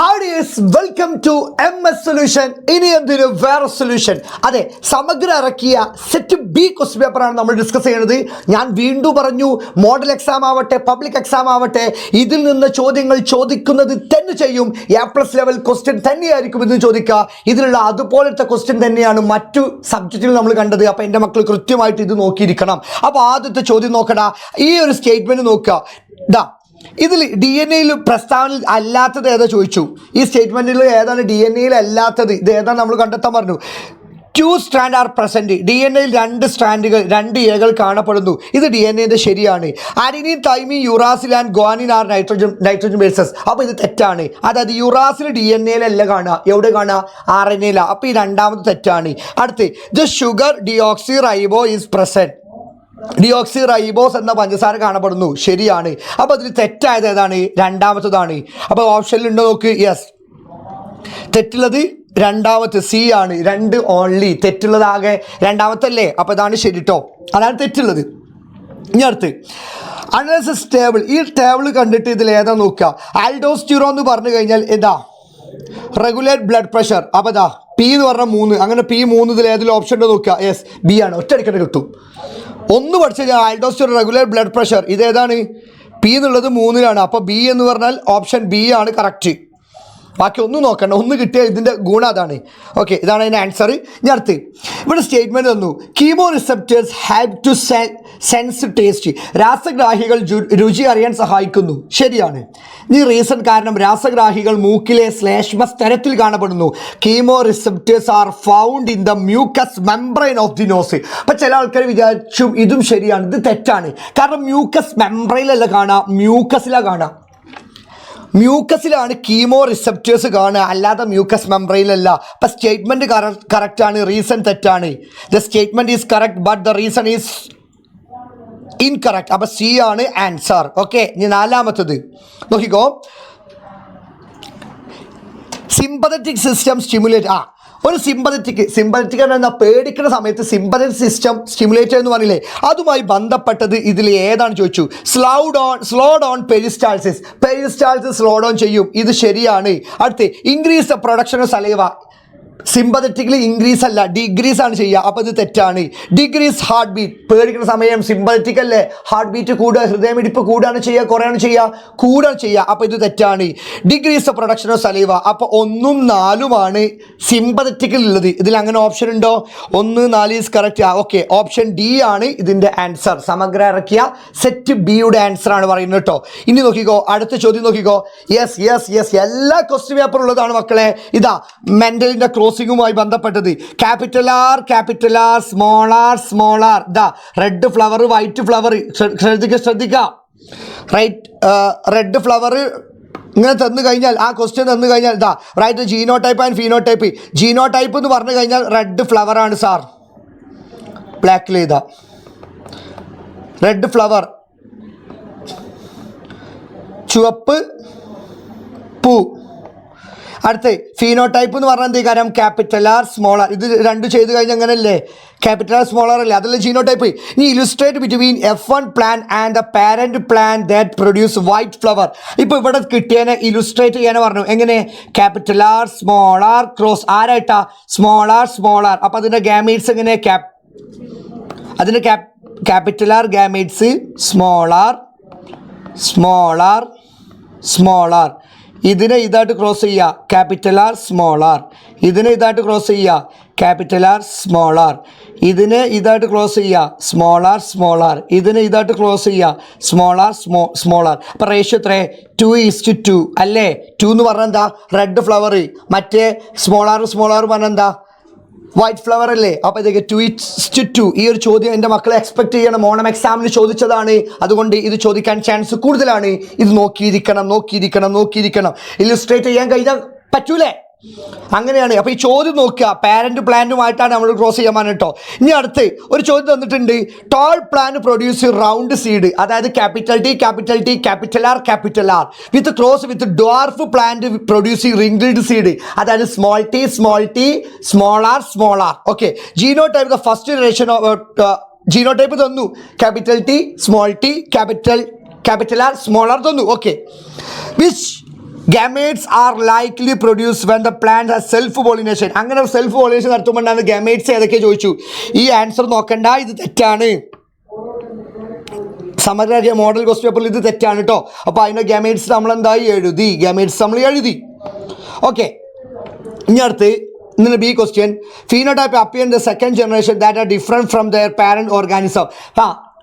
ഹാഡിയേഴ്സ് welcome to MS solution. ഇനി എന്തിനു വേറെ സൊല്യൂഷൻ. അതെ, സമഗ്ര ഇറക്കിയ സെറ്റ് ബി ക്വസ്റ്റ്യൻ പേപ്പറാണ് നമ്മൾ ഡിസ്കസ് ചെയ്യുന്നത്. ഞാൻ വീണ്ടും പറഞ്ഞു, മോഡൽ എക്സാം ആവട്ടെ പബ്ലിക് എക്സാം ആവട്ടെ, ഇതിൽ നിന്ന് ചോദ്യങ്ങൾ ചോദിക്കുന്നത് തന്നെ ചെയ്യും. A+ ലെവൽ ക്വസ്റ്റ്യൻ തന്നെയായിരിക്കും ഇത് ചോദിക്കുക. ഇതിലുള്ള അതുപോലത്തെ ക്വസ്റ്റ്യൻ തന്നെയാണ് മറ്റു സബ്ജക്റ്റിൽ നമ്മൾ കണ്ടത്. അപ്പോൾ എൻ്റെ മക്കൾ കൃത്യമായിട്ട് ഇത് നോക്കിയിരിക്കണം. അപ്പോൾ ആദ്യത്തെ ചോദ്യം നോക്കടാ, ഈ ഒരു സ്റ്റേറ്റ്മെൻറ്റ് നോക്കുക. ഇതിൽ DNA പ്രസ്താവനയിൽ അല്ലാത്തത് ഏതാ ചോദിച്ചു. ഈ സ്റ്റേറ്റ്മെൻറ്റിൽ ഏതാണ് DNA അല്ലാത്തത്, ഇത് ഏതാണ് നമ്മൾ കണ്ടെത്താൻ പറഞ്ഞു. 2 സ്ട്രാൻഡ് ആർ പ്രസൻറ്റ്. DNA 2 സ്ട്രാൻഡുകൾ 2 ഇഴകൾ കാണപ്പെടുന്നു. ഇത് DNA ശരിയാണ്. Adenine thymine uracil and guanine are nitrogen bases. അപ്പോൾ ഇത് തെറ്റാണ്. അതായത് യുറാസിൽ DNA അല്ല കാണുക, എവിടെ കാണുക? RNA. അപ്പോൾ ഈ രണ്ടാമത് തെറ്റാണ്. അടുത്ത് the sugar deoxy റൈബോ is present. Deoxy ribose എന്ന പഞ്ചസാര കാണപ്പെടുന്നു, ശരിയാണ്. അപ്പോൾ അതിൽ തെറ്റായത് ഏതാണ്? രണ്ടാമത്തതാണ്. അപ്പോൾ ഓപ്ഷനിൽ ഉണ്ടോ നോക്ക്. യെസ്, തെറ്റുള്ളത് രണ്ടാമത്തെ സി ആണ്. 2 ഓൺലി. തെറ്റുള്ളത് ആകെ രണ്ടാമത്തല്ലേ, അപ്പോൾ ഇതാണ് ശരി കേട്ടോ, അതാണ് തെറ്റുള്ളത്. ഇനി അടുത്ത് അനാലിസിസ് ടേബിൾ. ഈ ടേബിൾ കണ്ടിട്ട് ഇതിൽ ഏതാ നോക്കുക. ആൽഡോസ്റ്റിറോൺ എന്ന് പറഞ്ഞു കഴിഞ്ഞാൽ ഇതാ റെഗുലേറ്റ് ബ്ലഡ് പ്രഷർ. അപ്പോൾ ഇതാ പി എന്ന് പറഞ്ഞാൽ 3. അങ്ങനെ P3 ഇതിൽ ഏതെങ്കിലും ഓപ്ഷൻ ഉണ്ടോ നോക്കുക. യെസ്, ബി ആണ്. ഒറ്റയടിക്കട്ട് കിട്ടും. ഒന്ന് പഠിച്ചു കഴിഞ്ഞാൽ aldosterone regular blood pressure ഇതേതാണ്? P എന്നുള്ളത് 3 അപ്പോൾ ബി എന്ന് പറഞ്ഞാൽ ഓപ്ഷൻ ബി ആണ് കറക്റ്റ്. ബാക്കി ഒന്നും നോക്കണ്ട, ഒന്ന് കിട്ടിയാൽ ഇതിൻ്റെ ഗുണം അതാണ്. ഓക്കെ, ഇതാണ് അതിൻ്റെ ആൻസർ. ഞാൻ അടുത്ത് ഇവിടെ സ്റ്റേറ്റ്മെൻറ്റ് തന്നു. Chemoreceptors have to sense taste. രാസഗ്രാഹികൾ രുചി അറിയാൻ സഹായിക്കുന്നു, ശരിയാണ്. ഈ റീസൺ കാരണം രാസഗ്രാഹികൾ മൂക്കിലെ ശ്ലേഷ്മ സ്തരത്തിൽ കാണപ്പെടുന്നു. Chemo receptors are found in the mucus membrane of the nose. അപ്പം ചില ആൾക്കാർ വിചാരിച്ചു ഇതും ശരിയാണ്. ഇത് തെറ്റാണ്. കാരണം മ്യൂക്കസ് മെംബ്രെയിനല്ല കാണാം, മ്യൂക്കസിലാണ് കാണാം. മ്യൂക്കസിലാണ് കീമോ റിസെപ്റ്റേഴ്സ് കാണുക, അല്ലാതെ മ്യൂക്കസ് മെംബ്രെയിനല്ല. അപ്പം സ്റ്റേറ്റ്മെൻറ്റ് കറക്റ്റാണ്, റീസൺ തെറ്റാണ്. The statement is correct but the reason is incorrect. അപ്പോൾ സി ആണ് ആൻസർ. ഓക്കെ, ഇനി നാലാമത്തത് നോക്കിക്കോ. Sympathetic system stimulate. ഒരു സിമ്പതറ്റിക് എന്നാൽ പേടിക്കുന്ന സമയത്ത് സിമ്പതറ്റിക് സിസ്റ്റം സ്റ്റിമുലേറ്റർ എന്ന് പറഞ്ഞില്ലേ, അതുമായി ബന്ധപ്പെട്ടത് ഇതിൽ ഏതാണ് ചോദിച്ചു. Slow down peristalsis. Slow down ചെയ്യും, ഇത് ശരിയാണ്. അടുത്ത് increase the production of saliva. Sympathetically increase അല്ല, ഡിക്രീസ് ആണ് ചെയ്യുക. അപ്പോൾ ഇത് തെറ്റാണ്. Decrease heart beat. പേടിക്കുന്ന സമയം സിമ്പതറ്റിക് അല്ലേ, ഹാർട്ട് ബീറ്റ് കൂടുക, ഹൃദയമിടിപ്പ് കൂടുകയാണ് ചെയ്യുക, കുറയാണ് ചെയ്യുക. അപ്പോൾ ഇത് തെറ്റാണ്. Decrease the production of saliva. അപ്പോൾ 1ഉം 4ഉമാണ് സിമ്പതറ്റിക്കിൽ ഉള്ളത്. ഇതിൽ അങ്ങനെ ഓപ്ഷൻ ഉണ്ടോ? 1, 4 is correct. Okay, option D ആണ് ഇതിൻ്റെ ആൻസർ. സമഗ്ര ഇറക്കിയ സെറ്റ് ബിയുടെ ആൻസർ ആണ് പറയുന്നത് കേട്ടോ. ഇനി നോക്കിക്കോ, അടുത്ത ചോദ്യം നോക്കിക്കോ. യെസ്, എല്ലാ ക്വസ്റ്റ്യൻ പേപ്പർ ഉള്ളതാണ് മക്കളെ. ഇതാ മെൻ്റലിൻ്റെ ക്രോസിങ്ങുമായി ബന്ധപ്പെട്ടത്. Capital R small r. ഇതാ റെഡ് ഫ്ലവർ വൈറ്റ് ഫ്ലവർ. ശ്രദ്ധിക്കുക. റെഡ് ഫ്ലവർ ഇങ്ങനെ തന്നു കഴിഞ്ഞാൽ, ആ ക്വസ്റ്റ്യൻ തന്നു കഴിഞ്ഞാൽ ഇതാ right genotype and phenotype. Genotype എന്ന് പറഞ്ഞു കഴിഞ്ഞാൽ റെഡ് ഫ്ലവർ ആണ് സാർ. ബ്ലാക്കിൽ ഇതാ റെഡ് ഫ്ലവർ, ചുവപ്പ് പൂ. അടുത്ത് ഫീനോ ടൈപ്പ് എന്ന് പറഞ്ഞാൽ എന്ത് കാര്യം? Capital R small R. ഇത് 2 ചെയ്ത് കഴിഞ്ഞാൽ അങ്ങനെയല്ലേ, ക്യാപിറ്റൽ ആർ സ്മോൾ ആർ അല്ലേ, അതല്ലേ ജീനോ ടൈപ്പ്. ഇനി illustrate between F1 plant and the parent plant that produce white flower. ഇപ്പോൾ ഇവിടെ കിട്ടിയതിനെ ഇലുസ്ട്രേറ്റ് ചെയ്യാൻ പറഞ്ഞു. എങ്ങനെ? Capital R small r cross ആരായിട്ടാ? Small r. അപ്പോൾ അതിൻ്റെ ഗാമീറ്റ്സ് എങ്ങനെ? അതിൻ്റെ capital R gametes small r. ഇതിനെ ഇതായിട്ട് ക്രോസ് ചെയ്യുക, ക്യാപിറ്റൽ ആർ സ്മോൾ ആർ. ഇതിനെ ഇതായിട്ട് ക്രോസ് ചെയ്യുക, ക്യാപിറ്റൽ ആർ സ്മോൾ ആർ. ഇതിനെ ഇതായിട്ട് ക്രോസ് ചെയ്യുക, സ്മോൾ ആർ. ഇതിനെ ഇതായിട്ട് ക്രോസ് ചെയ്യുക, സ്മോൾ ആർ. അപ്പോൾ റേഷ്യോ എത്രേ? 2:2 അല്ലേ. 2 എന്ന് പറഞ്ഞാൽ എന്താ? Red flower. മറ്റേ സ്മോൾ ആർ പറഞ്ഞാൽ എന്താ? വൈറ്റ് ഫ്ലവർ അല്ലേ. അപ്പോൾ ഇതൊക്കെ 2:2. ഈ ഒരു ചോദ്യം എൻ്റെ മക്കളെ എക്സ്പെക്ട് ചെയ്യണം. ഓണം എക്സാമിന് ചോദിച്ചതാണ്, അതുകൊണ്ട് ഇത് ചോദിക്കാൻ ചാൻസ് കൂടുതലാണ്. ഇത് നോക്കിയിരിക്കണം. ഇല്ലുസ്ട്രേറ്റ് ചെയ്യാൻ കഴിഞ്ഞാൽ പറ്റൂലേ, അങ്ങനെയാണ്. അപ്പോൾ ഈ ചോദ്യം നോക്കുക, പാരന്റ് പ്ലാന്റുമായിട്ടാണ് നമ്മൾ ക്രോസ് ചെയ്യാൻ കേട്ടോ. ഇനി അടുത്ത് ഒരു ചോദ്യം തന്നിട്ടുണ്ട്. Tall plant produce round seed. അതായത് capital T capital R with cross with dwarf plant producing wrinkled seed. അതായത് small r. Okay, genotype the first generation genotype തന്നു. Capital T capital R small r തന്നു. Okay, which gametes are likely produce when the plant has self pollination. അങ്ങനെ self pollination നടത്തുമ്പോഴാണ് gametes ഏതൊക്കെ ചോദിച്ചു. ഈ answer നോക്കണ്ട, ഇത് തെറ്റാണ്. സമഗ്ര മോഡൽ ക്വസ്റ്റ്യൻ പേപ്പറിൽ ഇത് തെറ്റാണ് കേട്ടോ. അപ്പോൾ അതിൻ്റെ ഗാമേറ്റ്സ് നമ്മൾ എന്തായി എഴുതി, ഗാമേറ്റ്സ് നമ്മൾ എഴുതി. ഓക്കെ, ഇനി അടുത്ത് ഇന്ന് B question. Phenotype appear in the second generation that are different from their parent organism.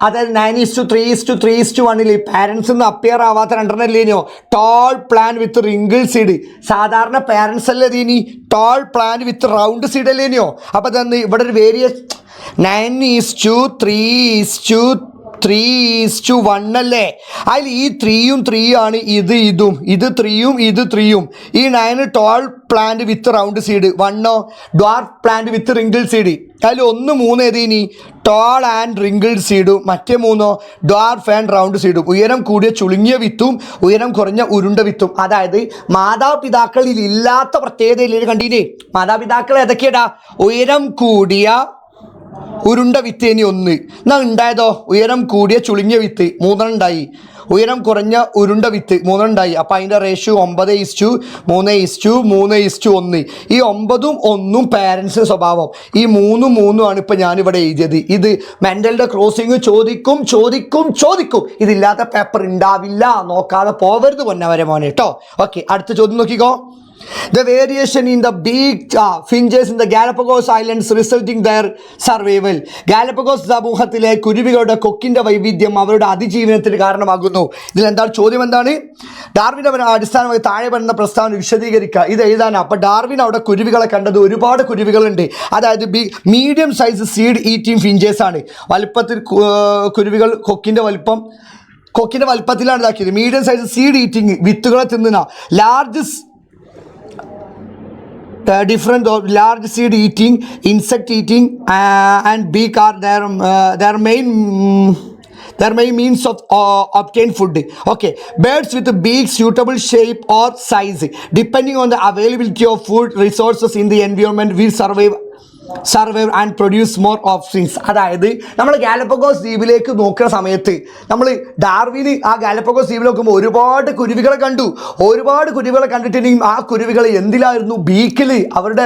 അതായത് 9:3:1 പാരൻസ് നിന്ന് അപ്പിയർ ആവാത്ത രണ്ടെണ്ണം ഇല്ലേനോ. Tall plant with wrinkle seed. സാധാരണ പാരൻസ് അല്ലേ ഇനി tall plant with round seed അല്ലേനോ. അപ്പോൾ തന്നെ ഇവിടെ ഒരു വേരിയേഷൻ 9:3:1 അല്ലേ. അതിൽ ഈ 3ഉം 3 ആണ്, ഇതും ഇത് 3ഉം ഇത് 3ഉം. ഈ 9 ടോൾ പ്ലാന്റ് വിത്ത് റൗണ്ട് സീഡ്, 1 ഡ്വാർഫ് പ്ലാന്റ് വിത്ത് റിങ്കിൾ സീഡ്. അതിൽ 1, 3 ഏതിനി ടോൾ ആൻഡ് റിങ്കിൾ സീഡും, മറ്റേ 3 ഡ്വാർഫ് ആൻഡ് റൗണ്ട് സീഡും. ഉയരം കൂടിയ ചുളുങ്ങിയ വിത്തും ഉയരം കുറഞ്ഞ ഉരുണ്ട വിത്തും. അതായത് മാതാപിതാക്കളിൽ ഇല്ലാത്ത പ്രത്യേകതയിൽ കണ്ടീനെ. മാതാപിതാക്കൾ ഏതൊക്കെയാടാ? ഉയരം കൂടിയ ഉരുണ്ട വിത്ത് ഇനി 1. എന്നാൽ ഉണ്ടായതോ ഉയരം കൂടിയ ചുളുങ്ങിയ വിത്ത് 3 ഉണ്ടായി, ഉയരം കുറഞ്ഞ ഉരുണ്ട വിത്ത് 3 ഉണ്ടായി. അപ്പോൾ അതിൻ്റെ റേഷ്യോ 9:3:3:1. ഈ 9ഉം 1ഉം പാരൻസിൻ്റെ സ്വഭാവം. ഈ 3ഉം 3ഉം ആണ് ഇപ്പോൾ ഞാനിവിടെ എഴുതിയത്. ഇത് മെൻ്റലിൻ്റെ ക്രോസിങ് ചോദിക്കും. ഇതില്ലാത്ത പേപ്പർ ഉണ്ടാവില്ല, നോക്കാതെ പോവരുത് പൊന്നവരെ മോനെ കേട്ടോ. ഓക്കെ, അടുത്ത ചോദ്യം നോക്കിക്കോ. The variation in the big finches in the Galapagos Islands resulting their survival. Galapagos സമൂഹത്തിലെ കുരുവികളുടെ കൊക്കിൻ്റെ വൈവിധ്യം അവരുടെ അതിജീവനത്തിന് കാരണമാകുന്നു. ഇതിലെന്താണ് ചോദ്യം? എന്താണ്? ഡാർവിൻ്റെ അടിസ്ഥാനമായി താഴെ പറയുന്ന പ്രസ്താവന വിശദീകരിക്കുക. ഇത് എഴുതാനാണ്. അപ്പോൾ ഡാർവിൻ അവിടെ കുരുവികളെ കണ്ടത് ഒരുപാട് കുരുവികളുണ്ട്. അതായത് മീഡിയം സൈസ് സീഡ് ഈറ്റിംഗ് ഫിഞ്ചേഴ്സ് ആണ്. വലുപ്പത്തിൽ കുരുവികൾ കൊക്കിൻ്റെ വലുപ്പത്തിലാണ് ഇതാക്കിയത്. മീഡിയം സൈസ് സീഡ് ഈറ്റിംഗ്, വിത്തുകളെ തിന്നുന്ന. large seed eating, insect eating and beak are their main means of obtain food. Okay, birds with beaks suitable shape or size depending on the availability of food resources in the environment will survive and produce more offsprings. അതായത് നമ്മൾ Galapagos ദ്വീപിലേക്ക് നോക്കുന്ന സമയത്ത് നമ്മൾ ഡാർവിന് ആ Galapagos ദ്വീപിൽ നോക്കുമ്പോൾ ഒരുപാട് കുരുവികളെ കണ്ടിട്ടുണ്ടെങ്കിൽ ആ കുരുവികൾ എന്തിലായിരുന്നു? ബീക്കിൽ, അവരുടെ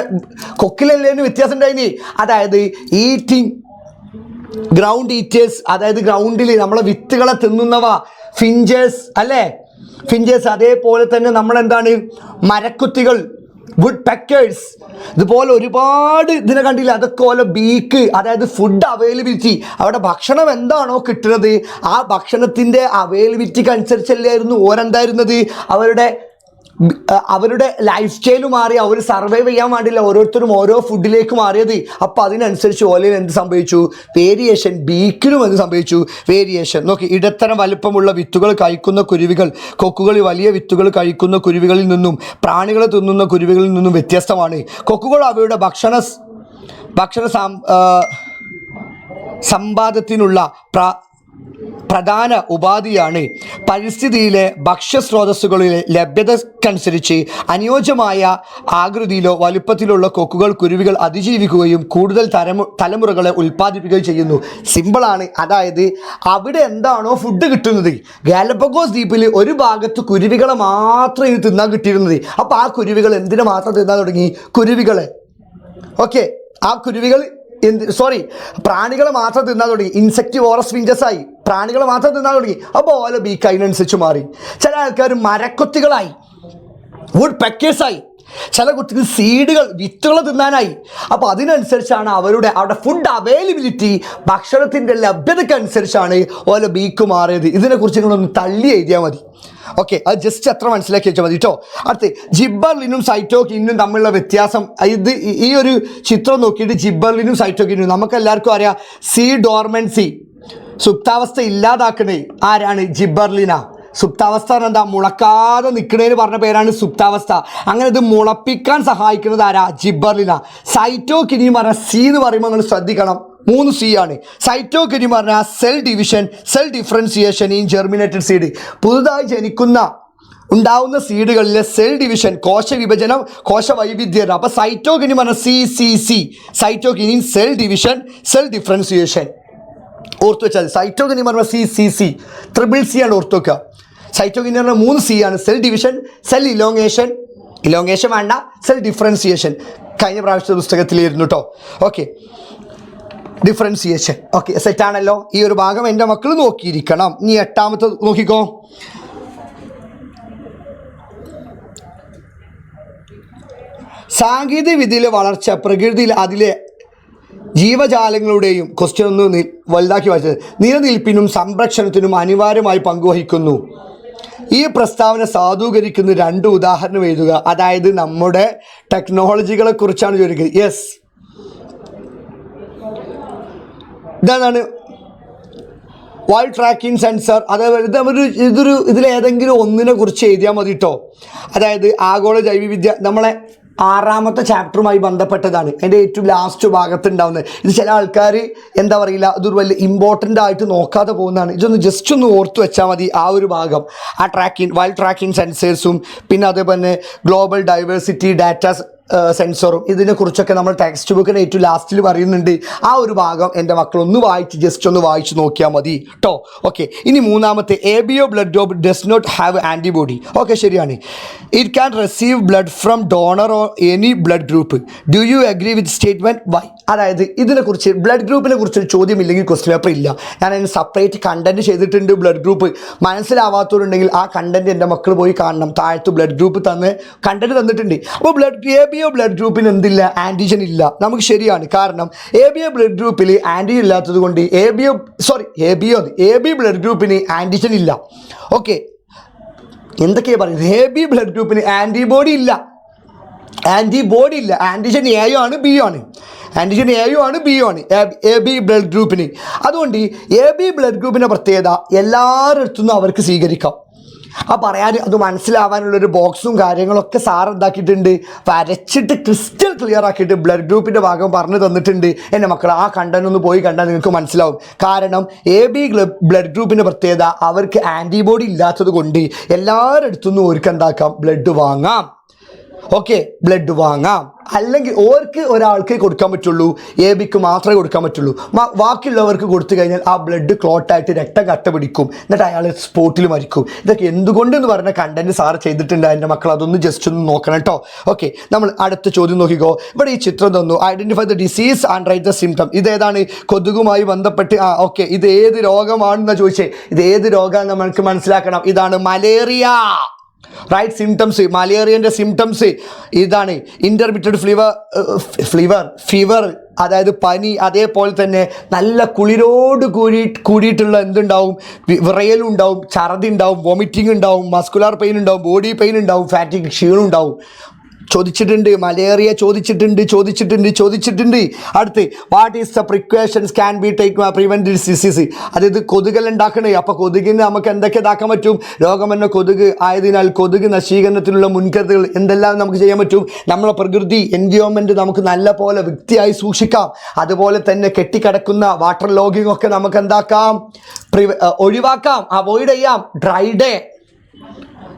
കൊക്കിലല്ലേന്ന് വ്യത്യാസം ഉണ്ടായിന്. അതായത് ഈറ്റിംഗ് ഗ്രൗണ്ട് ഈറ്റേഴ്സ്, അതായത് ഗ്രൗണ്ടിൽ നമ്മളെ വിത്തുകളെ തിന്നുന്നവ ഫിഞ്ചേഴ്സ് അല്ലേ, ഫിഞ്ചേഴ്സ്. അതേപോലെ തന്നെ നമ്മളെന്താണ് മരക്കുത്തികൾ, വുഡ് പെക്കേഴ്സ്, ഇതുപോലെ ഒരുപാട് ഇതിനെ കണ്ടില്ല. അതൊക്കെ പോലെ ബീക്ക്, അതായത് ഫുഡ് അവൈലബിലിറ്റി, അവിടെ ഭക്ഷണം എന്താണോ കിട്ടുന്നത് ആ ഭക്ഷണത്തിൻ്റെ അവൈലബിലിറ്റിക്ക് അനുസരിച്ചല്ലായിരുന്നു ഓരെന്തായിരുന്നത്, അവരുടെ ലൈഫ് സ്റ്റൈൽ മാറി. അവർ സർവൈവ് ചെയ്യാൻ വേണ്ടിയില്ല, ഓരോരുത്തരും ഓരോ ഫുഡിലേക്ക് മാറിയത്. അപ്പോൾ അതിനനുസരിച്ച് ഓലയിൽ എന്ത് സംഭവിച്ചു? വേരിയേഷൻ. ബീക്കിലും എന്ത് സംഭവിച്ചു? വേരിയേഷൻ. നോക്കി, ഇടത്തരം വലുപ്പമുള്ള വിത്തുകൾ കഴിക്കുന്ന കുരുവികൾ കൊക്കുകളിൽ വലിയ വിത്തുകൾ കഴിക്കുന്ന കുരുവികളിൽ നിന്നും പ്രാണികളെ തിന്നുന്ന കുരുവികളിൽ നിന്നും വ്യത്യസ്തമാണ്. കൊക്കുകൾ അവയുടെ ഭക്ഷണ സമ്പാദത്തിനുള്ള പ്രധാന ഉപാധിയാണ്. പരിസ്ഥിതിയിലെ ഭക്ഷ്യസ്രോതസ്സുകളിലെ ലഭ്യതക്കനുസരിച്ച് അനുയോജ്യമായ ആകൃതിയിലോ വലുപ്പത്തിലുള്ള കൊക്കുകൾ കുരുവികൾ അതിജീവിക്കുകയും കൂടുതൽ തലമുറകളെ ഉൽപ്പാദിപ്പിക്കുകയും ചെയ്യുന്നു. സിമ്പിളാണ്. അതായത് അവിടെ എന്താണോ ഫുഡ് കിട്ടുന്നത്, ഗാലപ്പഗോസ് ദ്വീപിൽ ഒരു ഭാഗത്ത് കുരുവികളെ മാത്രം ഇത് തിന്നാൻ കിട്ടിയിരുന്നത്. അപ്പോൾ ആ കുരുവികൾ എന്തിനു മാത്രം തിന്നാൻ തുടങ്ങി? കുരുവികളെ. ഓക്കെ, ആ കുരുവികൾ പ്രാണികളെ മാത്രം തിന്നാൻ തുടങ്ങി. ഇൻസെക്ടിവോറസ് ഫിഞ്ചസ് ആയി, പ്രാണികളെ മാത്രം തിന്നാൻ തുടങ്ങി. അപ്പോൾ ഓല ബീക്ക് അതിനനുസരിച്ച് മാറി. ചില ആൾക്കാർ മരക്കൊത്തികളായി, വുഡ് പെക്കേഴ്സായി. ചില കുട്ടികൾ സീഡുകൾ, വിത്തുകൾ തിന്നാനായി. അപ്പോൾ അതിനനുസരിച്ചാണ് അവിടെ ഫുഡ് അവൈലബിലിറ്റി, ഭക്ഷണത്തിൻ്റെ ലഭ്യതയ്ക്കനുസരിച്ചാണ് ഓല ബീക്ക് മാറിയത്. ഇതിനെക്കുറിച്ച് നിങ്ങളൊന്ന് തള്ളി എഴുതിയാൽ മതി. ഓക്കെ, അത് ജസ്റ്റ് അത്ര മനസ്സിലാക്കി വെച്ചാൽ മതി കേട്ടോ. അടുത്ത് ജിബ്ബർലിനും സൈറ്റോകിനും തമ്മിലുള്ള വ്യത്യാസം. ഇത് ഈ ഒരു ചിത്രം നോക്കിയിട്ട് ജിബ്ബർലിനും സൈറ്റോകിനും നമുക്കെല്ലാവർക്കും അറിയാം. ഡോർമൻസി, സുപ്താവസ്ഥ ഇല്ലാതാക്കണേ ആരാണ്? ജിബ്ബർലിന. സുപ്താവസ്ഥ എന്താ? മുളക്കാതെ നിൽക്കണേന്ന് പറഞ്ഞ പേരാണ് സുപ്താവസ്ഥ. അങ്ങനെ ഇത് മുളപ്പിക്കാൻ സഹായിക്കുന്നത് ആരാ? ജിബ്ബർലിന. സൈറ്റോകിനി പറഞ്ഞ സി എന്ന് പറയുമ്പോൾ നിങ്ങൾ ശ്രദ്ധിക്കണം, 3 C ആണ്. സൈറ്റോകിനി പറഞ്ഞാൽ cell division, cell differentiation in germinated seed. പുതുതായി ഉണ്ടാവുന്ന സീഡുകളിലെ സെൽ ഡിവിഷൻ, കോശവിഭജനം, കോശവൈവിധ്യം. അപ്പോൾ സൈറ്റോകിനി പറഞ്ഞ C. Cytokinin cell division, cell differentiation. ഓർത്തു വെച്ചാൽ സൈറ്റോകിനി പറഞ്ഞ സി. 3C ആണ് ഓർത്തു വെക്കുക. സൈറ്റോകിനിൻ 3 C ആണ്. സെൽ ഡിവിഷൻ, സെൽ ഇലോങ്ങേഷൻ വേണ്ട, സെൽ ഡിഫറൻസിയേഷൻ. കഴിഞ്ഞ പ്രാവശ്യത്തെ പുസ്തകത്തിലായിരുന്നു കേട്ടോ. Okay, differentiation. ഓക്കെ, സെറ്റാണല്ലോ. ഈ ഒരു ഭാഗം എൻ്റെ മക്കൾ നോക്കിയിരിക്കണം. ഇനി 8ാമത്തെ നോക്കിക്കോ. സാങ്കേതിക വിദ്യയിലെ വളർച്ച പ്രകൃതിയിൽ അതിലെ ജീവജാലങ്ങളുടെയും ക്വസ്റ്റ്യൻ ഒന്ന് വലുതാക്കി വായിച്ചത് നിലനിൽപ്പിനും സംരക്ഷണത്തിനും അനിവാര്യമായി പങ്കുവഹിക്കുന്നു. ഈ പ്രസ്താവന സാധൂകരിക്കുന്ന 2 ഉദാഹരണം എഴുതുക. അതായത് നമ്മുടെ ടെക്നോളജികളെ കുറിച്ചാണ് ചോദിക്കുന്നത്. യെസ്, ഇതാണ് വൈൽഡ് ട്രാക്കിംഗ് സെൻസർ. അതേപോലെ ഇതിലേതെങ്കിലും ഒന്നിനെ കുറിച്ച് എഴുതിയാൽ മതി കേട്ടോ. അതായത് ആഗോള ജൈവവിദ്യ നമ്മളെ 6ാമത്തെ ചാപ്റ്ററുമായി ബന്ധപ്പെട്ടതാണ്. എൻ്റെ ഏറ്റവും ലാസ്റ്റ് ഭാഗത്തുണ്ടാവുന്നത്. ഇത് ചില ആൾക്കാർ എന്താ പറയില്ല, ഇതൊരു വലിയ ഇമ്പോർട്ടൻ്റ് ആയിട്ട് നോക്കാതെ പോകുന്നതാണ്. ഇതൊന്ന് ജസ്റ്റ് ഒന്ന് ഓർത്ത് വെച്ചാൽ മതി. ആ ഒരു ഭാഗം, ആ വൈൽഡ് ട്രാക്കിംഗ് സെൻസേഴ്സും പിന്നെ അതേപോലെ ഗ്ലോബൽ ഡൈവേഴ്സിറ്റി ഡാറ്റ സെൻസറും ഇതിനെക്കുറിച്ചൊക്കെ നമ്മൾ ടെക്സ്റ്റ് ബുക്കിന് ഏറ്റവും ലാസ്റ്റിൽ പറയുന്നുണ്ട്. ആ ഒരു ഭാഗം എൻ്റെ മക്കളൊന്ന് ജസ്റ്റ് ഒന്ന് വായിച്ച് നോക്കിയാൽ മതി കേട്ടോ. ഓക്കെ, ഇനി 3ാമത്തെ ABO blood group does not have antibody. Okay, ശരിയാണ്. It can receive blood from donor or any blood group. Do you agree with statement Y? അതായത് ഇതിനെക്കുറിച്ച് ബ്ലഡ് ഗ്രൂപ്പിനെ കുറിച്ചൊരു ചോദ്യം ഇല്ലെങ്കിൽ ക്വസ്റ്റ്യൻ പേപ്പർ ഇല്ല. ഞാൻ അതിന് സെപ്പറേറ്റ് കണ്ടൻറ്റ് ചെയ്തിട്ടുണ്ട്. ബ്ലഡ് ഗ്രൂപ്പ് മനസ്സിലാവാത്തവരുണ്ടെങ്കിൽ ആ കണ്ടൻറ്റ് എൻ്റെ മക്കൾ പോയി കാണണം. താഴത്ത് ബ്ലഡ് ഗ്രൂപ്പ് കണ്ടൻറ്റ് തന്നിട്ടുണ്ട്. അപ്പോൾ ABO ബ്ലഡ് ഗ്രൂപ്പിന് എന്തില്ല? ആൻറ്റിജൻ ഇല്ല. നമുക്ക് ശരിയാണ്. കാരണം ABO ബ്ലഡ് ഗ്രൂപ്പിൽ ആൻറ്റിജൻ ഇല്ലാത്തത് കൊണ്ട് AB ബ്ലഡ് ഗ്രൂപ്പിന് ആൻറ്റിജൻ ഇല്ല. ഓക്കെ, എന്തൊക്കെയാണ് പറയുന്നത്? AB ബ്ലഡ് ഗ്രൂപ്പിന് ആൻറ്റിബോഡി ഇല്ല. ആൻറ്റിജൻ A ആണ് B ആണ്. AB ബ്ലഡ് ഗ്രൂപ്പിന്. അതുകൊണ്ട് AB ബ്ലഡ് ഗ്രൂപ്പിൻ്റെ പ്രത്യേകത എല്ലാവരുടെ അവർക്ക് സ്വീകരിക്കാം. ആ പറയാൻ അത് മനസ്സിലാവാനുള്ളൊരു ബോക്സും കാര്യങ്ങളൊക്കെ സാർ എന്താക്കിയിട്ടുണ്ട്, വരച്ചിട്ട് ക്രിസ്റ്റൽ ക്ലിയർ ആക്കിയിട്ട് ബ്ലഡ് ഗ്രൂപ്പിൻ്റെ ഭാഗം പറഞ്ഞു തന്നിട്ടുണ്ട്. എൻ്റെ മക്കൾ ആ കണ്ടന്റ് ഒന്ന് പോയി കണ്ടാൽ നിങ്ങൾക്ക് മനസ്സിലാവും. കാരണം AB ബ്ലഡ് ഗ്രൂപ്പിൻ്റെ പ്രത്യേകത അവർക്ക് ആൻറ്റിബോഡി ഇല്ലാത്തത് കൊണ്ട് എല്ലാവരുടെ അടുത്തുനിന്നും അവർക്ക് എന്താക്കാം, ബ്ലഡ് വാങ്ങാം. ഓക്കെ, ബ്ലഡ് വാങ്ങാം. അല്ലെങ്കിൽ ഒരാൾക്ക് കൊടുക്കാൻ പറ്റുള്ളൂ, ABക്ക് മാത്രമേ കൊടുക്കാൻ പറ്റുള്ളൂ. ബാക്കിയുള്ളവർക്ക് കൊടുത്തു കഴിഞ്ഞാൽ ആ ബ്ലഡ് ക്ലോട്ടായിട്ട് രക്തം കട്ട പിടിക്കും, എന്നിട്ട് അയാൾ സ്പോട്ടിൽ മരിക്കും. ഇതൊക്കെ എന്തുകൊണ്ടെന്ന് പറഞ്ഞ കണ്ടന്റ് സാറ് ചെയ്തിട്ടുണ്ട്. എൻ്റെ മക്കൾ അതൊന്ന് ജസ്റ്റ് ഒന്ന് നോക്കണം കേട്ടോ. ഓക്കെ, നമ്മൾ അടുത്ത ചോദ്യം നോക്കിക്കോ. ഇവിടെ ഈ ചിത്രം തന്നു. Identify the disease and write the symptom. ഇതേതാണ്? കൊതുകുമായി ബന്ധപ്പെട്ട്. ഓക്കെ, ഇത് ഏത് രോഗമാണെന്ന് ചോദിച്ചേ. ഇത് ഏത് രോഗമാണെന്ന് നമുക്ക് മനസ്സിലാക്കണം. ഇതാണ് മലേറിയ. Right, symptoms. മലേറിയൻ്റെ സിംറ്റംസ് ഇതാണ്. ഇൻ്റർമിറ്റഡ് ഫീവർ, അതായത് പനി. അതേപോലെ തന്നെ നല്ല കുളിരോട് കൂടിയിട്ടുള്ള എന്തുണ്ടാവും? വിറയലും ഉണ്ടാവും, ഛർദി ഉണ്ടാവും, വോമിറ്റിംഗ് ഉണ്ടാവും, മസ്കുലാർ പെയിൻ ഉണ്ടാവും, ബോഡി പെയിൻ ഉണ്ടാവും, ഫാറ്റിക് ക്ഷീണം ഉണ്ടാവും. ചോദിച്ചിട്ടുണ്ട്. മലേറിയ ചോദിച്ചിട്ടുണ്ട്. അടുത്ത്, what is the precautions can be take prevent this disease? അതായത് കൊതുകൽ ഉണ്ടാക്കണേ. അപ്പോൾ കൊതുകിന് നമുക്ക് എന്തൊക്കെ ഇതാക്കാൻ പറ്റും? രോഗം എന്ന കൊതുക് ആയതിനാൽ കൊതുക് നശീകരണത്തിനുള്ള മുൻകരുതലുകൾ എന്തെല്ലാം നമുക്ക് ചെയ്യാൻ പറ്റും? നമ്മളെ പ്രകൃതി എൻവയോൺമെൻറ്റ് നമുക്ക് നല്ല പോലെ വൃത്തിയായി സൂക്ഷിക്കാം. അതുപോലെ തന്നെ കെട്ടിക്കിടക്കുന്ന വാട്ടർ ലോഗിങ് ഒക്കെ നമുക്ക് എന്താക്കാം? ഒഴിവാക്കാം, അവോയ്ഡ് ചെയ്യാം. ഡ്രൈ ഡേ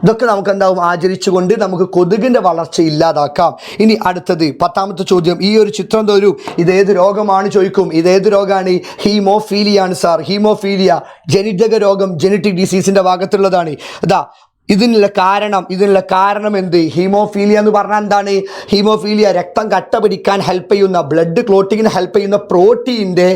ഇതൊക്കെ നമുക്ക് എന്താവും? ആചരിച്ചുകൊണ്ട് നമുക്ക് കൊതുകിൻ്റെ വളർച്ച ഇല്ലാതാക്കാം. ഇനി അടുത്തത് 10ാമത്തെ ചോദ്യം. ഈ ഒരു ചിത്രം തരൂ. ഇതേത് രോഗമാണ് ചോദിക്കും. ഇതേത് രോഗമാണ്? ഹീമോഫീലിയ ആണ് സാർ. ഹീമോഫീലിയ ജനിതക രോഗം, ജനറ്റിക് ഡിസീസിൻ്റെ ഭാഗത്തുള്ളതാണ്. ഇതിനുള്ള കാരണം എന്ത്? ഹീമോഫീലിയ എന്ന് പറഞ്ഞാൽ എന്താണ്? ഹീമോഫീലിയ രക്തം കട്ട പിടിക്കാൻ ഹെൽപ്പ് ചെയ്യുന്ന, ബ്ലഡ് ക്ലോട്ടിങ്ങിന് ഹെൽപ്പ് ചെയ്യുന്ന പ്രോട്ടീൻ്റെ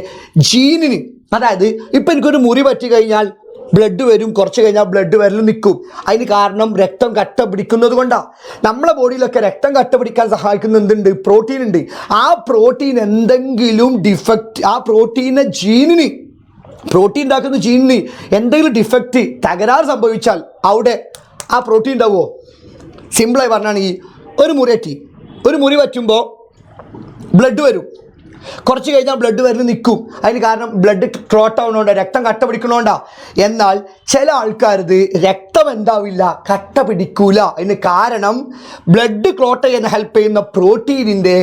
ജീനിന്. അതായത് ഇപ്പം എനിക്കൊരു മുറി പറ്റി കഴിഞ്ഞാൽ ബ്ലഡ് വരും, കുറച്ച് കഴിഞ്ഞാൽ ബ്ലഡ് വരൽ നിൽക്കും. അതിന് കാരണം രക്തം കട്ട പിടിക്കുന്നത് കൊണ്ടാണ്. നമ്മളെ ബോഡിയിലൊക്കെ രക്തം കട്ട പിടിക്കാൻ സഹായിക്കുന്ന എന്തുണ്ട്? പ്രോട്ടീൻ ഉണ്ട്. ആ പ്രോട്ടീൻ എന്തെങ്കിലും ഡിഫക്റ്റ്, ആ പ്രോട്ടീൻ ഉണ്ടാക്കുന്ന ജീനിന് എന്തെങ്കിലും ഡിഫക്റ്റ്, തകരാറ് സംഭവിച്ചാൽ അവിടെ ആ പ്രോട്ടീൻ ഉണ്ടാവുമോ? സിമ്പിളായി പറഞ്ഞാണെങ്കിൽ ഒരു മുറി പറ്റുമ്പോൾ ബ്ലഡ് വരും, കുറച്ച് കഴിഞ്ഞാൽ ബ്ലഡ് വരൽ നിൽക്കും. അതിന് കാരണം ബ്ലഡ് ക്ലോട്ട് ആവുന്നതുകൊണ്ടാണ്, രക്തം കട്ട പിടിക്കണോണ്ടാണ്. എന്നാൽ ചില ആൾക്കാരത് രക്തം എന്താവില്ല, കട്ട പിടിക്കൂല. അതിന് കാരണം ബ്ലഡ് ക്ലോട്ട് ചെയ്യാൻ ഹെൽപ്പ് ചെയ്യുന്ന പ്രോട്ടീനിൻ്റെ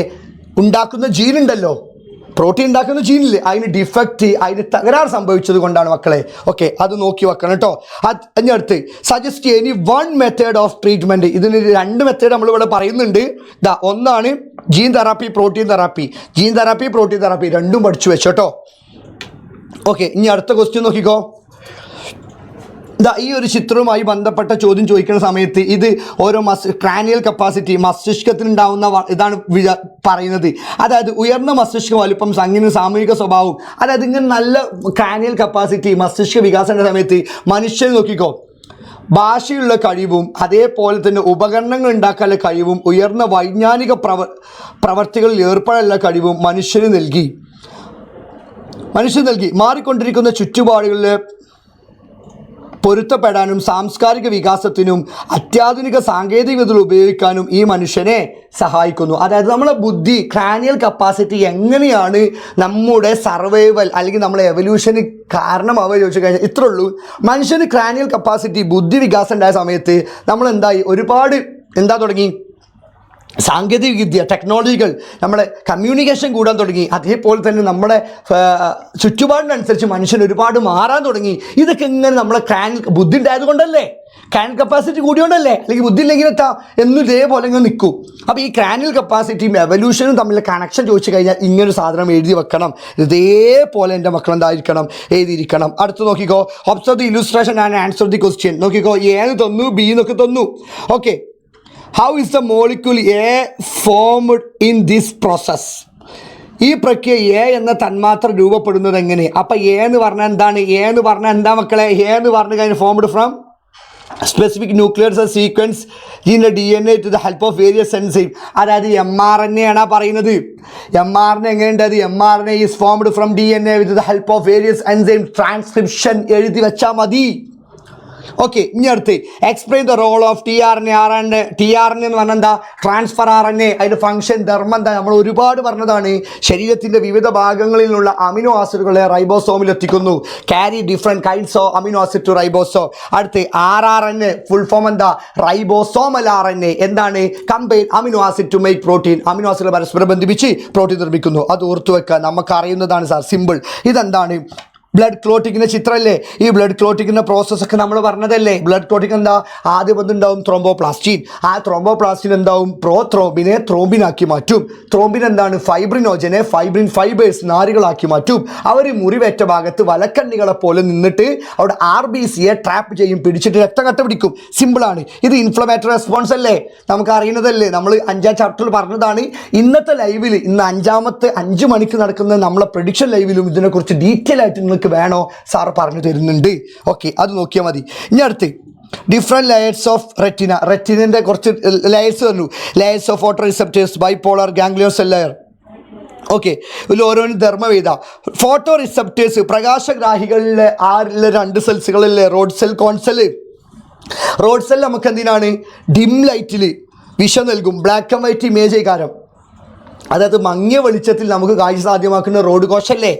ഉണ്ടാക്കുന്ന ജീനുണ്ടല്ലോ, പ്രോട്ടീൻ ഉണ്ടാക്കുന്ന ജീനില്ലേ, അതിന് ഡിഫക്റ്റ്, അതിന് തകരാറ് സംഭവിച്ചത് കൊണ്ടാണ് മക്കളെ. ഓക്കെ, അത് നോക്കി വെക്കണം കേട്ടോ. അതിനടുത്ത് suggest any one method of treatment. ഇതിന് 2 മെത്തേഡ് നമ്മളിവിടെ പറയുന്നുണ്ട്. ഒന്നാണ് ജീൻ തെറാപ്പി, പ്രോട്ടീൻ തെറാപ്പി. രണ്ടും പഠിച്ചു വെച്ചോട്ടോ. ഓക്കെ, ഇനി അടുത്ത ക്വസ്റ്റ്യൻ നോക്കിക്കോ. ഈ ഒരു ചിത്രവുമായി ബന്ധപ്പെട്ട ചോദ്യം ചോദിക്കുന്ന സമയത്ത് ഇത് ഓരോ ക്രാനിയൽ കപ്പാസിറ്റി മസ്തിഷ്കത്തിനുണ്ടാവുന്ന ഇതാണ് പറയുന്നത്. അതായത് ഉയർന്ന മസ്തിഷ്ക വലുപ്പം, സംഗീത സാമൂഹിക സ്വഭാവം, അതായത് ഇങ്ങനെ നല്ല ക്രാനിയൽ കപ്പാസിറ്റി മസ്തിഷ്ക വികാസത്തിൻ്റെ സമയത്ത് മനുഷ്യൻ നോക്കിക്കോ ഭാഷയുള്ള കഴിവും അതേപോലെ തന്നെ ഉപകരണങ്ങൾ ഉണ്ടാക്കാനുള്ള കഴിവും ഉയർന്ന വൈജ്ഞാനിക പ്രവർത്തികളിൽ ഏർപ്പെടാനുള്ള കഴിവും മനുഷ്യന് നൽകി. മാറിക്കൊണ്ടിരിക്കുന്ന ചുറ്റുപാടുകളിൽ പൊരുത്തപ്പെടാനും സാംസ്കാരിക വികാസത്തിനും അത്യാധുനിക സാങ്കേതികവിദ്യകൾ ഉപയോഗിക്കാനും ഈ മനുഷ്യനെ സഹായിക്കുന്നു. അതായത് നമ്മുടെ ബുദ്ധി, ക്രാനിയൽ കപ്പാസിറ്റി എങ്ങനെയാണ് നമ്മുടെ സർവൈവൽ അല്ലെങ്കിൽ നമ്മളെ എവല്യൂഷന് കാരണമാവുക ചോദിച്ചു കഴിഞ്ഞാൽ ഇത്രേ ഉള്ളൂ. മനുഷ്യന് ക്രാനിയൽ കപ്പാസിറ്റി ബുദ്ധി വികാസം ഉണ്ടായ സമയത്ത് നമ്മൾ ഒരുപാട് തുടങ്ങി സാങ്കേതിക വിദ്യ, ടെക്നോളജികൾ, നമ്മുടെ കമ്മ്യൂണിക്കേഷൻ കൂടാൻ തുടങ്ങി. അതേപോലെ തന്നെ നമ്മുടെ ചുറ്റുപാടിനനുസരിച്ച് മനുഷ്യൻ ഒരുപാട് മാറാൻ തുടങ്ങി. ഇതൊക്കെ ഇങ്ങനെ നമ്മളെ ബുദ്ധി ഉണ്ടായത് കൊണ്ടല്ലേ, ക്രാനിയൽ കപ്പാസിറ്റി കൂടിയോണ്ടല്ലേ, അല്ലെങ്കിൽ ബുദ്ധി ഇല്ലെങ്കിൽ എന്നും ഇതേപോലെ ഇങ്ങനെ നിൽക്കും. അപ്പോൾ ഈ ക്രാനിയൽ കപ്പാസിറ്റിയും എവല്യൂഷനും തമ്മിലുള്ള കണക്ഷൻ ചോദിച്ചു കഴിഞ്ഞാൽ ഇങ്ങനൊരു സാധനം എഴുതി വെക്കണം. ഇതേപോലെ എൻ്റെ മക്കൾ എന്തായിരിക്കണം, എഴുതിയിരിക്കണം. അടുത്ത് നോക്കിക്കോ, observe the illustration and answer the question. നോക്കിക്കോ, എ തന്നു, ബി എന്നൊക്കെ തന്നു. Okay, how is the molecule A formed in this process? ഈ പ്രക്രിയ എ എന്ന തന്മാത്ര രൂപപ്പെടുന്നത് എങ്ങനെ? അപ്പം എ എന്ന് പറഞ്ഞാൽ എന്താണ്? എ എന്ന് പറഞ്ഞാൽ എന്താ മക്കളെ? എ എന്ന് പറഞ്ഞു കഴിഞ്ഞാൽ formed from specific nuclear sequence in the DNA to the help of various enzyme. അതായത് mRNA ആണ് പറയുന്നത്. mRNA എങ്ങനെയുണ്ട്? mRNA is formed from DNA with the help of various enzyme. Transcription എഴുതി വെച്ചാൽ മതി. ഓക്കെ, ഇനി അടുത്ത് explain the role of tRNA. tRNA എന്ന് പറഞ്ഞാൽ എന്താ? Transfer RNA. അതിൻ്റെ ഫംഗ്ഷൻ, ധർമ്മം എന്താ? നമ്മൾ ഒരുപാട് പറഞ്ഞതാണ്. ശരീരത്തിൻ്റെ വിവിധ ഭാഗങ്ങളിലുള്ള അമിനോ ആസിഡുകളെ റൈബോസോമിൽ എത്തിക്കുന്നു. Carry different kinds of amino acid to ribosome. അടുത്ത് rRNA ഫുൾ ഫോം എന്താ? Ribosomal RNA. എന്താണ്? Combine amino acid to make protein. Amino acid പരസ്പരം ബന്ധിപ്പിച്ച് പ്രോട്ടീൻ നിർമ്മിക്കുന്നു. അത് ഓർത്തു വെക്കുക, നമുക്ക് അറിയുന്നതാണ് സാർ, സിമ്പിൾ. ഇതെന്താണ്? ബ്ലഡ് ക്ലോട്ടിങ്ങിൻ്റെ ചിത്രമല്ലേ? ഈ ബ്ലഡ് ക്ലോട്ടിങ്ങിൻ്റെ പ്രോസസ്സൊക്കെ നമ്മൾ പറഞ്ഞതല്ലേ? ബ്ലഡ് ക്ലോട്ടിങ് എന്താ? ആദ്യം എന്തുണ്ടാവും? ത്രോംബോപ്ലാസ്റ്റിൻ. ആ ത്രോംബോപ്ലാസ്റ്റിൻ എന്താവും? ത്രോംബിനെ ത്രോംബിനാക്കി മാറ്റും. ത്രോംബിൻ എന്താണ്? ഫൈബ്രിനോജനെ ഫൈബ്രിൻ ഫൈബേഴ്സ്, നാരുകളാക്കി മാറ്റും. അവർ മുറിവേറ്റ ഭാഗത്ത് വലക്കണ്ണികളെ പോലെ നിന്നിട്ട് അവിടെ RBCയെ ട്രാപ്പ് ചെയ്യും, പിടിച്ചിട്ട് രക്തം കട്ട പിടിക്കും. സിമ്പിളാണ്. ഇത് ഇൻഫ്ലമേറ്ററി റെസ്പോൺസ് അല്ലേ? നമുക്ക് അറിയുന്നതല്ലേ? നമ്മൾ 5ാം ചാപ്റ്ററിൽ പറഞ്ഞതാണ്. ഇന്നത്തെ ലൈവിൽ, ഇന്ന് 5 മണിക്ക് നടക്കുന്ന നമ്മളെ പ്രഡിക്ഷൻ ലൈവിലും ഇതിനെക്കുറിച്ച് ഡീറ്റെയിൽ ആയിട്ട് നിങ്ങൾക്ക് വേണോ സാർ പറഞ്ഞു തരുന്നുണ്ട്. ഓക്കെ, അത് നോക്കിയാൽ മതി. ഇനി അടുത്ത് ഡിഫറെൻറ്റ് ലെയേഴ്സ് ഓഫ് റെറ്റിന. റെറ്റിനൻ്റെ കുറച്ച് ലെയേഴ്സ് പറഞ്ഞു. Layers of photo receptors, bipolar, ganglion cell layer. Okay, ഇതിൽ ഓരോന്നും ധർമ്മം എഴുതാം. ഫോട്ടോ റിസെപ്റ്റേഴ്സ് പ്രകാശഗ്രാഹികളിലെ 2 സെൽസുകളിലെ റോഡ് സെൽ, കോൺ സെൽ. റോഡ് സെൽ നമുക്ക് എന്തിനാണ്? ഡിം ലൈറ്റിൽ വിഷം നൽകും. ബ്ലാക്ക് ആൻഡ് വൈറ്റ് ഇമേജ് കാരം, അതായത് മങ്ങിയ വെളിച്ചത്തിൽ നമുക്ക് കാഴ്ച സാധ്യമാക്കുന്ന റോഡ് കോശല്ലേ,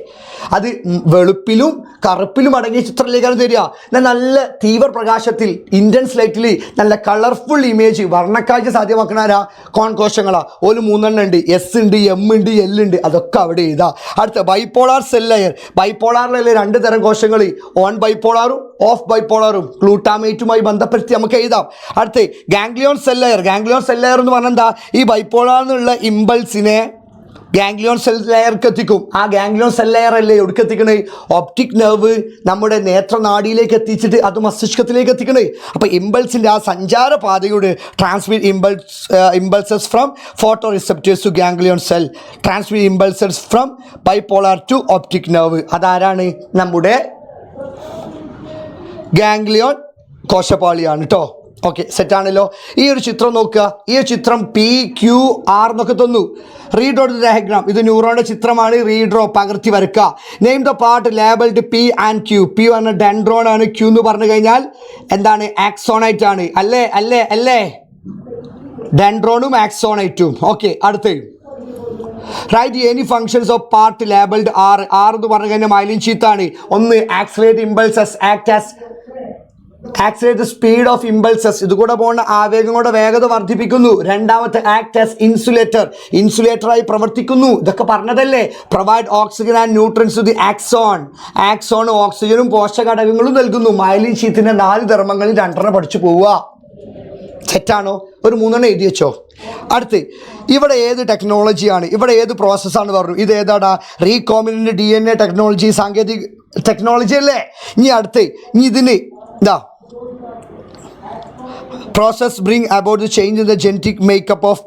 അത് വെളുപ്പിലും കറുപ്പിലും അടങ്ങിയ ചിത്രത്തിലേക്കാണ് തരിക. നല്ല തീവ്ര പ്രകാശത്തിൽ ഇൻറ്റൻസ് ലൈറ്റിൽ നല്ല കളർഫുൾ ഇമേജ്, വർണ്ണക്കാഴ്ച സാധ്യമാക്കുന്ന ആരാ? കോശങ്ങളാ. ഒരു 3 ഉണ്ട്, S ഉണ്ട്, M ഉണ്ട്, L ഉണ്ട്. അതൊക്കെ അവിടെ എഴുതാ. അടുത്ത ബൈപോളാർ സെൽ ലെയർ. ബൈപോളാറിലെ 2 തരം കോശങ്ങൾ, ഓൺ ബൈപോളാറും ഓഫ് ബൈപോളാറും ഗ്ലൂട്ടാമേറ്റുമായി ബന്ധപ്പെടുത്തി നമുക്ക് എഴുതാം. അടുത്ത് ganglion cell layer. Ganglion cell layer എന്ന് പറഞ്ഞാൽ എന്താ? ഈ ബൈപോളാറിനുള്ള ഇമ്പൾസിനെ ഗാംഗ്ലിയോൺ സെൽ ലെയർക്ക് എത്തിക്കും. ആ ഗാംഗ്ലിയോൺ സെൽ ലെയർ അല്ലേ എവിടേക്ക് എത്തിക്കണേ? ഒപ്റ്റിക് നെർവ് നമ്മുടെ നേത്രനാടിയിലേക്ക് എത്തിച്ചിട്ട് അത് മസ്തിഷ്കത്തിലേക്ക് എത്തിക്കണേ. അപ്പോൾ ഇമ്പൾസിൻ്റെ ആ സഞ്ചാര പാതയുടെ transmit impulses from photo receptors to ganglion cell, transmit impulses from bipolar to optic nerve. അതാരാണ്? നമ്മുടെ ഗാംഗ്ലിയോൺ കോശപാളിയാണ് കേട്ടോ. ഓക്കെ, സെറ്റാണല്ലോ. ഈ ഒരു ചിത്രം നോക്കുക. ഈ ഒരു ചിത്രം PQR എന്നൊക്കെ തന്നു. Read out the diagram. ഇത് ന്യൂറോണിൻ്റെ ചിത്രമാണ്. റീഡ്രോ പകർത്തി വരക്കുക. Name the part labelled P and Q. P പറഞ്ഞ ഡെൻഡ്രോൺ ആണ്, Q എന്ന് പറഞ്ഞു കഴിഞ്ഞാൽ എന്താണ്? ആക്സോണൈറ്റ് ആണ്. അല്ലേ? ഡെൻഡ്രോണും ആക്സോണൈറ്റും. ഓക്കെ, അടുത്ത് write any functions of part labelled R. എന്ന് പറഞ്ഞു കഴിഞ്ഞാൽ മൈലിൻ ഷീത്താണ്. ഒന്ന് accelerate impulses act as accelerate speed of impulses, ഇതുകൂടെ പോകുന്ന ആവേഗം കൂടെ വേഗത വർദ്ധിപ്പിക്കുന്നു. രണ്ടാമത്തെ ആക്ട് ആസ് ഇൻസുലേറ്ററായി പ്രവർത്തിക്കുന്നു. ഇതൊക്കെ പറഞ്ഞതല്ലേ? Provide oxygen and nutrients to the axon ഓക്സിജനും പോഷകഘടകങ്ങളും നൽകുന്നു. മൈലിൻ ഷീത്തിൻ്റെ 4 ധർമ്മങ്ങളിൽ 2 പഠിച്ചു പോവുക. സെറ്റാണോ? ഒരു 3 എഴുതി വെച്ചോ. അടുത്ത് ഇവിടെ ഏത് ടെക്നോളജിയാണ്? ഇവിടെ ഏത് പ്രോസസ്സാണ് പറഞ്ഞു? ഇത് ഏതാടാ? റീകോമിനൻ്റ് DNA ടെക്നോളജി, സാങ്കേതിക ടെക്നോളജി അല്ലേ? ഇനി അടുത്ത് ഇതിന് ദാ process bring about the change in the genetic makeup of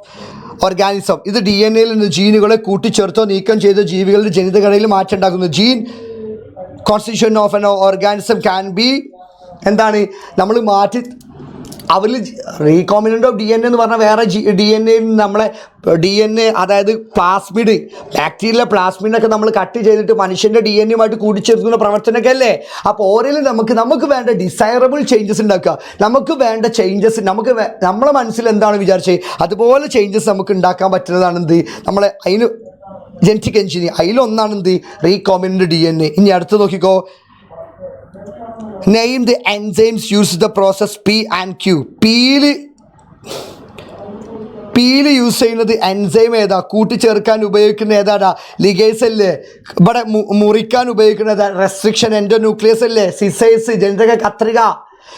organism. ഇത് ഡി എൻ എയിൽ നിന്ന് ജീനുകളെ കൂട്ടിച്ചേർത്തോ നീക്കം ചെയ്ത ജീവികളുടെ ജനിതഘടനയിൽ മാറ്റം ഉണ്ടാക്കുന്നു. Gene constitution of an organism can be എന്താണ് നമ്മൾ മാറ്റി അവരിൽ recombinant of D N A എന്ന് പറഞ്ഞാൽ വേറെ ഡി എൻ എയിൽ നമ്മളെ ഡി എൻ എ അതായത് പ്ലാസ്മിഡ് ബാക്ടീരിയ പ്ലാസ്മിഡൊക്കെ നമ്മൾ കട്ട് ചെയ്തിട്ട് മനുഷ്യൻ്റെ ഡി എൻ എയുമായിട്ട് കൂടിച്ചേർക്കുന്ന പ്രവർത്തനമൊക്കെ അല്ലേ. അപ്പോൾ ഓരോയിലും നമുക്ക് വേണ്ട ഡിസൈറബിൾ ചേഞ്ചസ് ഉണ്ടാക്കുക, നമുക്ക് വേണ്ട ചേഞ്ചസ് നമ്മളെ മനസ്സിൽ എന്താണ് വിചാരിച്ചത് അതുപോലെ ചേഞ്ചസ് നമുക്ക് ഉണ്ടാക്കാൻ പറ്റുന്നതാണ് എന്ത് നമ്മളെ അതിന് ജെനറ്റിക് എഞ്ചിനീയർ. അതിലൊന്നാണ് എന്ത് റീകോമിനൻ്റ് ഡി എൻ എ. ഇനി അടുത്ത് നോക്കിക്കോ, name the enzymes use the process P and Q. പീല് യൂസ് ചെയ്യുന്നത് എൻസൈം ഏതാ? കൂട്ടിച്ചേർക്കാൻ ഉപയോഗിക്കുന്ന ഏതാടാ? ലിഗേസ് അല്ലേ. ഇവിടെ മുറിക്കാൻ ഉപയോഗിക്കുന്ന ഏതാ? റെസ്ട്രിക്ഷൻ എൻഡോന്യൂക്ലിയസ് അല്ലേ. സിസൈസ് ജനിതക കത്രിക.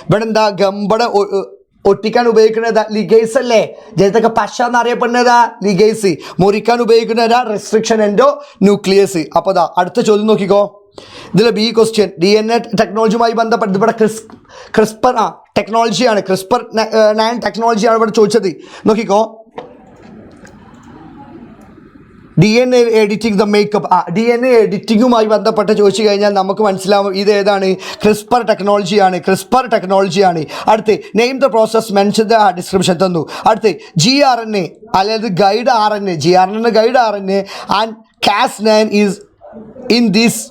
ഇവിടെ എന്താ ഗമ്പട ഒട്ടിക്കാൻ ഉപയോഗിക്കുന്നതാ? ലിഗേസ് അല്ലേ. ജനിതക പശ എന്നറിയപ്പെടുന്നതാ ലിഗേസ്. മുറിക്കാൻ ഉപയോഗിക്കുന്നതാ? Restriction endonuclease. അപ്പോൾ അതാ അടുത്ത ചോദ്യം നോക്കിക്കോ. ഇതിലെ B question D N A ടെക്നോളജിയുമായി ബന്ധപ്പെട്ട് ഇവിടെ ക്രിസ്പർ ടെക്നോളജിയാണ്, ക്രിസ്പർ 9 ടെക്നോളജിയാണ് ഇവിടെ ചോദിച്ചത്. നോക്കിക്കോ, D N A editing the makeup. D N A എഡിറ്റിങ്ങുമായി ബന്ധപ്പെട്ട് ചോദിച്ചു കഴിഞ്ഞാൽ നമുക്ക് മനസ്സിലാവും ഇത് ഏതാണ്? ക്രിസ്പർ ടെക്നോളജിയാണ്. അടുത്ത് name the process mention the description തന്നു. അടുത്ത് gRNA അതായത് guide RNA, gRNA guide RNA and Cas9 is in this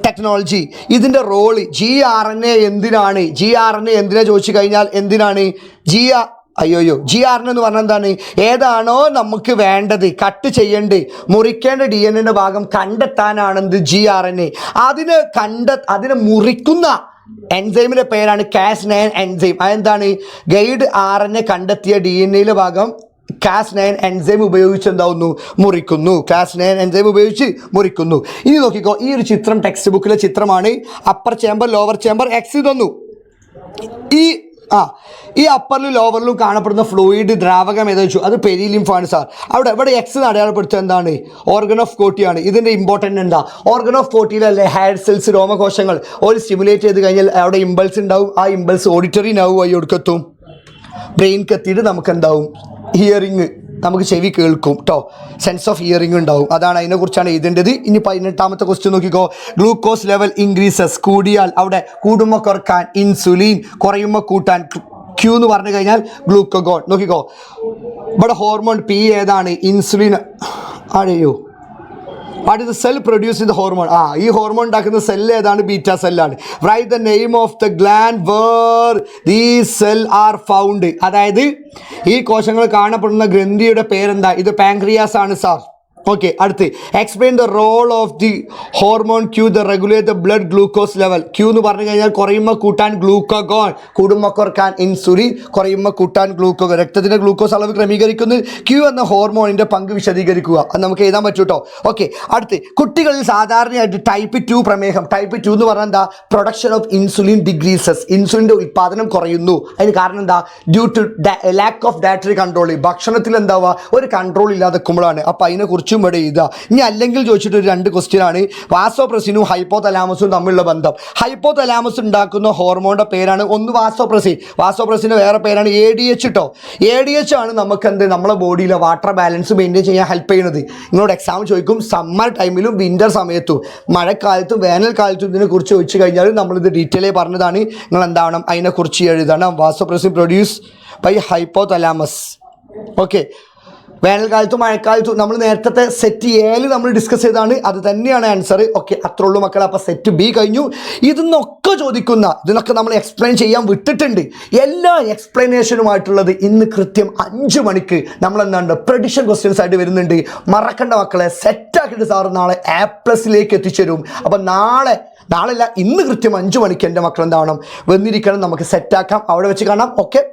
technology. ഇതിൻ്റെ റോള് gRNA എന്തിനാണ്? gRNA എന്തിനാ ചോദിച്ചു കഴിഞ്ഞാൽ എന്തിനാണ് gRNA എന്ന് പറഞ്ഞാൽ എന്താണ്? ഏതാണോ നമുക്ക് വേണ്ടത് കട്ട് ചെയ്യേണ്ടത് മുറിക്കേണ്ട ഡി എൻ എയുടെ ഭാഗം കണ്ടെത്താനാണെന്ത് gRNA. അതിനെ മുറിക്കുന്ന എൻസൈമിൻ്റെ പേരാണ് Cas9 എൻസൈം. അതെന്താണ്? ഗൈഡ് RNA കണ്ടെത്തിയ ഡി എൻ എയിലെ ഭാഗം Cas9 എൻസൈം ഉപയോഗിച്ച് എന്താവുന്നു? മുറിക്കുന്നു. Cas9 എൻസൈം ഉപയോഗിച്ച് മുറിക്കുന്നു. ഇനി നോക്കിക്കോ, ഈ ഒരു ചിത്രം ടെക്സ്റ്റ് ബുക്കിലെ ചിത്രമാണ്. Upper chamber lower chamber X തന്നു. ഈ അപ്പറിലും ലോവറിലും കാണപ്പെടുന്ന ഫ്ലൂയിഡ് ദ്രാവകം ഏതാ വെച്ചു? അത് പെരിലിംഫാണ് സാർ. ഇവിടെ എക്സ് അടയാളപ്പെടുത്തുക എന്താണ്? ഓർഗൻ ഓഫ് കോട്ടിയാണ്. ഇതിൻ്റെ ഇമ്പോർട്ടൻ്റ് എന്താ? ഓർഗൻ ഓഫ് കോട്ടിയിലല്ലേ ഹെയർ സെൽസ് രോമകോശങ്ങൾ ഒരു സ്റ്റിമുലേറ്റ് ചെയ്ത് കഴിഞ്ഞാൽ അവിടെ ഇമ്പൾസ് ഉണ്ടാവും. ആ ഇമ്പൾസ് ഓഡിറ്ററി നർവ് വഴി എടുക്കെത്തും, ബ്രെയിൻക്ക് എത്തിയിട്ട് നമുക്ക് എന്താവും? ഹിയറിങ്, നമുക്ക് ചെവി കേൾക്കും കേട്ടോ, സെൻസ് ഓഫ് ഹിയറിംഗ് ഉണ്ടാവും. അതാണ് അതിനെക്കുറിച്ചാണ് എഴുതേണ്ടത്. ഇനി 18ാമത്തെ ക്വസ്റ്റ്യൻ നോക്കിക്കോ. ഗ്ലൂക്കോസ് ലെവൽ ഇൻക്രീസസ് കൂടിയാൽ അവിടെ കൂടുമ്പോൾ കുറക്കാൻ ഇൻസുലിൻ, കുറയുമ്പോൾ കൂട്ടാൻ ക്യൂ എന്ന് പറഞ്ഞു കഴിഞ്ഞാൽ ഗ്ലൂക്കോഗോൺ. നോക്കിക്കോ, ഇവിടെ ഹോർമോൺ പി ഏതാണ്? ഇൻസുലിൻ. ആരെയോ what is the cell producing the hormone? ഈ ഹോർമോൺ ഉണ്ടാക്കുന്ന സെല്ല് ഏതാണ്? ബീറ്റാ സെല്ലാണ്. Write the name of the gland where these cell are found. അതായത് ഈ കോശങ്ങൾ കാണപ്പെടുന്ന ഗ്രന്ഥിയുടെ പേരെന്താ? ഇത് പാൻക്രിയാസ് ആണ് സാർ. ഓക്കെ, അടുത്ത് explain the role of the hormone Q the regulate the blood glucose level. Q എന്ന് പറഞ്ഞു കഴിഞ്ഞാൽ കുറയുമ്പോൾ കൂട്ടാൻ ഗ്ലൂക്കോഗോൺ, കൂടുമ്പോൾ കുറക്കാൻ ഇൻസുലിൻ, കുറയുമ്പോൾ കൂട്ടാൻ ഗ്ലൂക്കോഗോൺ. രക്തത്തിൻ്റെ ഗ്ലൂക്കോസ് അളവ് ക്രമീകരിക്കുന്നത് ക്യൂ എന്ന ഹോർമോണിൻ്റെ പങ്ക് വിശദീകരിക്കുക. അത് നമുക്ക് എഴുതാൻ പറ്റും കേട്ടോ. ഓക്കെ, അടുത്ത് കുട്ടികളിൽ സാധാരണയായിട്ട് ടൈപ്പ് 2 പ്രമേഹം. ടൈപ്പ് 2 എന്ന് പറഞ്ഞാൽ എന്താ? Production of insulin decreases. ഇൻസുലിൻ്റെ ഉൽപ്പാദനം കുറയുന്നു. അതിന് കാരണം എന്താ? Due to lack of dietary control. ഭക്ഷണത്തിൽ എന്താവുക? ഒരു കൺട്രോൾ ഇല്ലാതെ നിൽക്കുമ്പോഴാണ്. അപ്പോൾ അതിനെക്കുറിച്ച് ഇവിടെ എഴുതുക. ഇനി അല്ലെങ്കിൽ ചോദിച്ചിട്ട് ഒരു 2 ക്വസ്റ്റ്യൻ ആണ്. വാസോപ്രസിനും ഹൈപ്പോതലാമസും തമ്മിലുള്ള ബന്ധം. ഹൈപ്പോതലാമസ് ഉണ്ടാക്കുന്ന ഹോർമോണിന്റെ പേരാണ് ഒന്ന് വാസോപ്രസിൻ. വാസോപ്രസിന്റെ വേറെ പേരാണ് ADH കേട്ടോ. ADH ആണ് നമുക്ക് എന്ത് നമ്മളെ ബോഡിയിലെ വാട്ടർ ബാലൻസ് മെയിൻറ്റെയിൻ ചെയ്യാൻ ഹെൽപ്പ് ചെയ്യുന്നത്. നിങ്ങളോട് എക്സാം ചോദിക്കും സമ്മർ ടൈമിലും വിൻ്റർ സമയത്തും മഴക്കാലത്തും വേനൽക്കാലത്തും ഇതിനെക്കുറിച്ച് ചോദിച്ചു കഴിഞ്ഞാൽ നമ്മളിത് ഡീറ്റെയിൽ പറഞ്ഞതാണ്. നിങ്ങൾ എന്താവണം? അതിനെക്കുറിച്ച് എഴുതണം. Vasopressin produce by hypothalamus. Okay, വേനൽക്കാലത്തും മഴക്കാലത്തും നമ്മൾ നേരത്തെ സെറ്റ് എയിൽ നമ്മൾ ഡിസ്കസ് ചെയ്താണ്. അത് തന്നെയാണ് ആൻസർ. ഓക്കെ, അത്രേ ഉള്ളൂ മക്കളെ. അപ്പോൾ സെറ്റ് ബി കഴിഞ്ഞു. ഇതിനൊക്കെ നമ്മൾ എക്സ്പ്ലെയിൻ ചെയ്യാൻ വിട്ടിട്ടുണ്ട്. എല്ലാ എക്സ്പ്ലനേഷനുമായിട്ടുള്ളത് ഇന്ന് കൃത്യം 5 മണിക്ക് നമ്മൾ എന്താണ് പ്രഡിക്ഷൻ ക്വസ്റ്റ്യൻസ് ആയിട്ട് വരുന്നുണ്ട്. മറക്കണ്ട മക്കളെ, സെറ്റാക്കിയിട്ട് സാറ് നാളെ A+ എത്തിച്ചേരും. അപ്പം നാളെയല്ല ഇന്ന് കൃത്യം 5 മണിക്ക് എൻ്റെ മക്കൾ എന്താവണം? വന്നിരിക്കണം. നമുക്ക് സെറ്റാക്കാം. അവിടെ വെച്ച് കാണാം. ഓക്കെ.